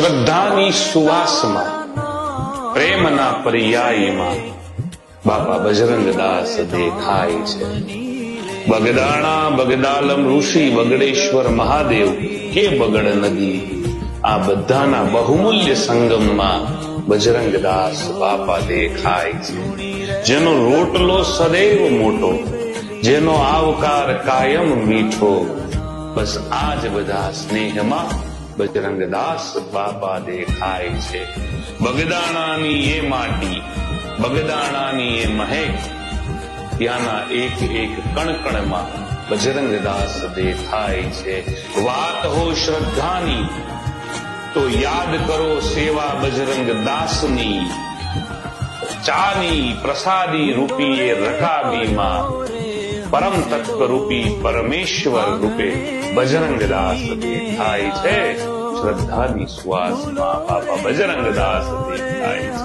શ્રદ્ધાની સુવાસમાં, પ્રેમના પર્યાયમાં બાપા બજરંગદાસ દેખાય છે. બગદાણા બગદાલમ ઋષિ, બગડેશ્વર મહાદેવ કે બગડ નદી, આ બધાના બહુમૂલ્ય સંગમમાં બજરંગદાસ બાપા દેખાય છે. જેનો રોટલો સદૈવ મોટો, જેનો આવકાર કાયમ મીઠો, બસ આ જ બધા સ્નેહમાં બજરંગદાસ બાપા દેખાય છે. બગદાણાની એ માટી, બગદાણાની એ મહેક, ત્યાંના એક એક કણકણમાં બજરંગદાસ દેખાય છે. વાત હો શ્રદ્ધાની તો યાદ કરો સેવા બજરંગદાસની. ચાની પ્રસાદી રૂપી એ રકાબીમાં પરમ તત્વ રૂપી પરમેશ્વર રૂપે બજરંગદાસ દેખાય છે. શ્રદ્ધાની સુવાસમાં બાપા બજરંગદાસ દેખાય છે.